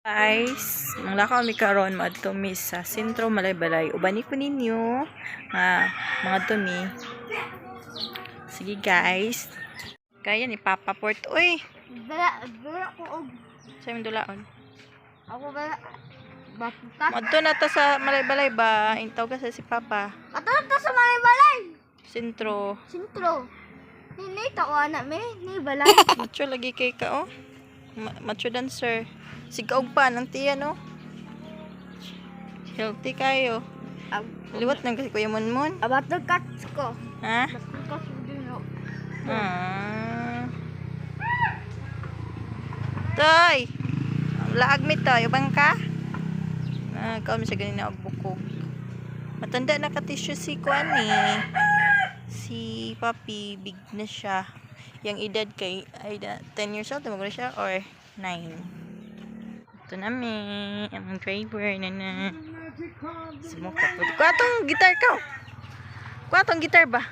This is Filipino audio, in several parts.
Guys, manglakaw mi karon maadto mi sa sentro Malaybalay. Ubani ko ninyo nga mga tumi. Sige guys. Kaya ni Papa Port. Uy, Bala ko og sa imong dulaon. ako bala bapukat. Maadto na ta sa Malaybalay ba? Intaw ka sa si Papa. Ato to sa Malaybalay. Sentro. Sintro. Nini tao anak me ni balay. Macho lagi kay ka oh. Macho dancer. Sigaw pa ng tiya no. Healthy kayo. Liwat nang kasi Kuya Monmon. Abato cuts ko. Ha? Bato cuts dino. Toy! Laag mi toy. Ubang ka? Ikaw mo siya ganina og bukog. Matanda na ka-tissue si Kuan eh. Si Papi, big na siya. Yang edad kay, ay 10 years old, tumagod siya, or 9. Ito namin, ang driver na. Sumuka po. Kuha tong gitar ka. Kuha tong gitar ba?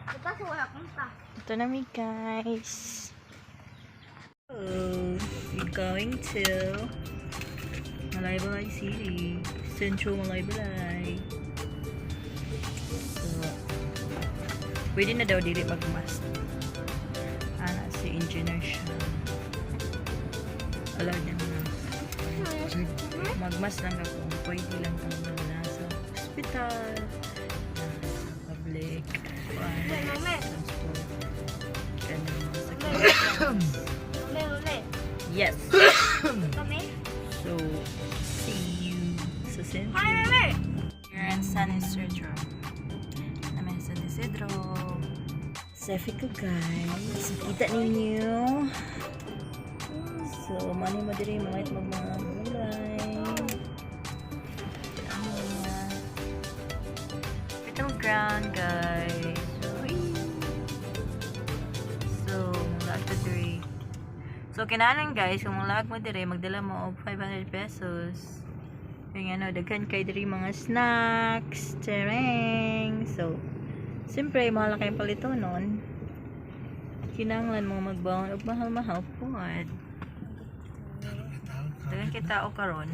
Ito sa wala kunta. Ito namin guys. Oh, we're going to Malaybalay City. Central Malaybalay. So, pwede na daw dili mag-mask. Si engineer siya. Allowed na na. Mag-mask lang ako. Pwede lang kang nasa hospital, sa public, transport. Ganun mga sakit. Ule. Yes! Kami. So, see you sa centro. Hi, mami. Here in San Isidro. Namin sa San Isidro. Selfie ko guys. Kita ninyo. So, mani mo diri mga gulay. Little ground guys. So, mula to diri. So, kinalang guys, kung lag mo diri, magdala mo og 500 pesos. Kaya ano, daghan kay diri mga snacks, tereng. So, siyempre, mahal kayong palito nun. Kinanglan mo magbawon og mahal-mahal po. Dagan kay tao karon.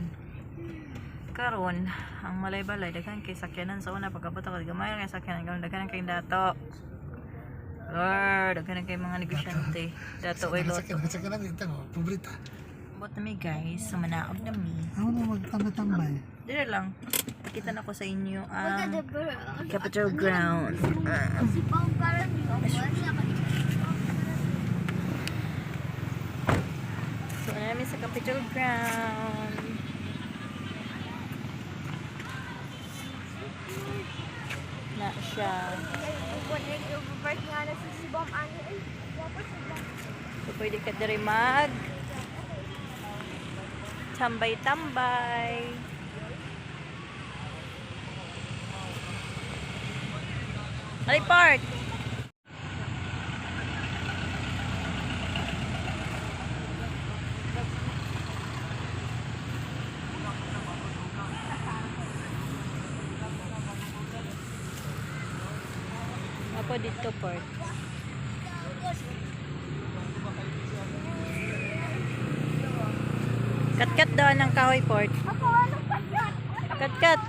Karon, ang Malaybalay, dagan kay sakyanan sa una pagkabot ako gamay kay sakyanan karon dagan kay dato. Dagan kay mga negosyante. Dato oy lot. Sakyanan ito, paborita. Bot na mi guys, sa manaog na mi. Ako na magtambay-tambay. Dito lang. Pakita na ko sa inyo ang Pagka Capitol Ground. si Pao para ni So, namin sa Capitol Ground. Na siya. So, pwede ka diri mag tambay-tambay. Alay, part! Ako dito, part. Kat-kat daw ng kahoy, port. Kat-kat.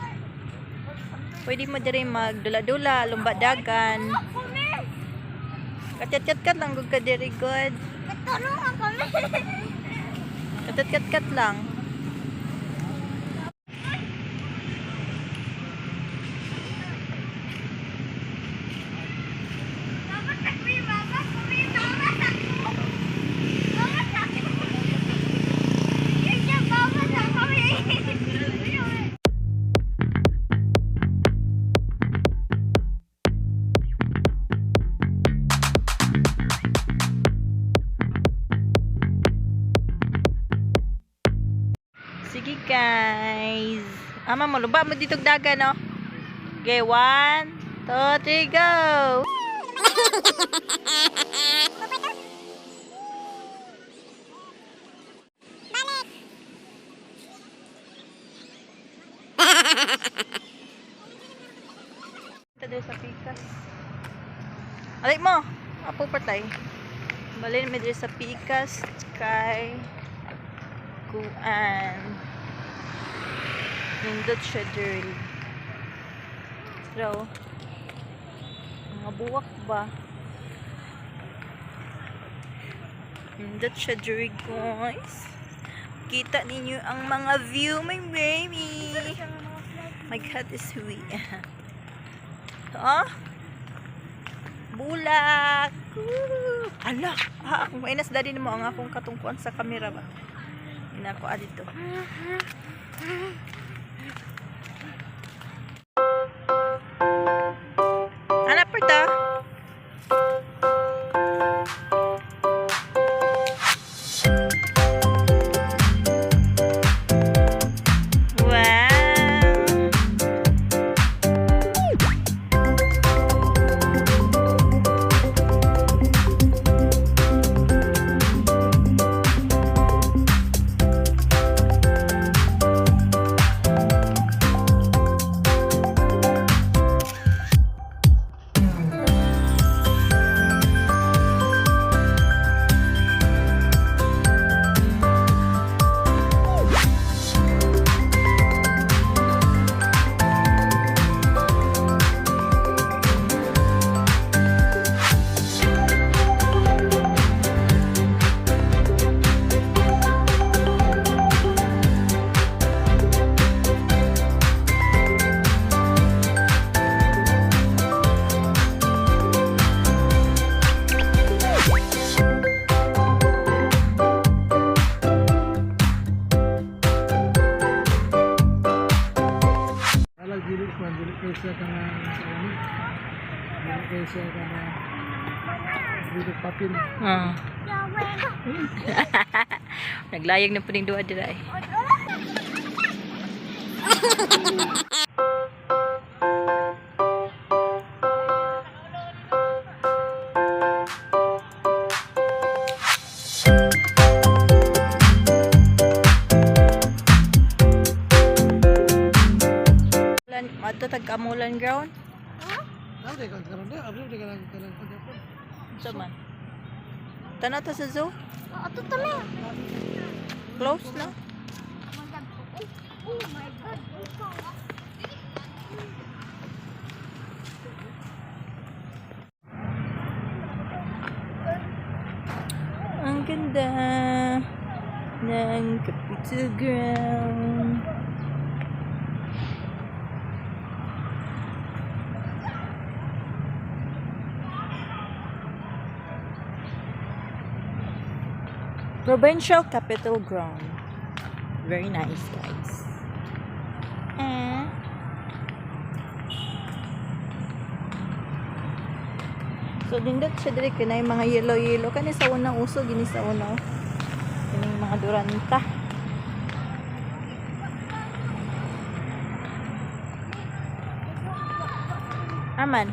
Pwede mo diri magdula-dula, lumbadagan. Kat-kat lang gud ka diri good. Tulungan kami. Kat-kat lang. Sige guys. Ama mo, luba mo dito dagan, no? Okay, 1, 2, 3, go! Ito doon sa pikas. Alay mo! Apo patay. Balin mi diri sa pikas kay kuan. Nindot siya diri. So, mga buwak ba? Nindot siya diri, guys. Kita ninyo ang mga view, my baby. My cat is sweet. Oh? Bulak. Woo! Ala, akong mainas dadi nimo ang akong katungkuan sa kamera ba. Ina ko adito. Ana perta? Wow. Alag dili ko dili kaysa ka na ano. Dili kaysa ka na dili papel. Ah. Naglayag na puning duha dira eh. Ato tag-amulan ground. Ano di ka karon da? Ano di ka lang pagkapon? Sa man. Tanaw ta sa zoo. Ato tami. Close na. Oh my God. Ang ganda ng Capitol Ground. Provincial Capitol Ground. Very nice, guys. So, dindot siya diri kanay mga yellow kani sa unang uso gini sa una. Kani mga duranta. Aman.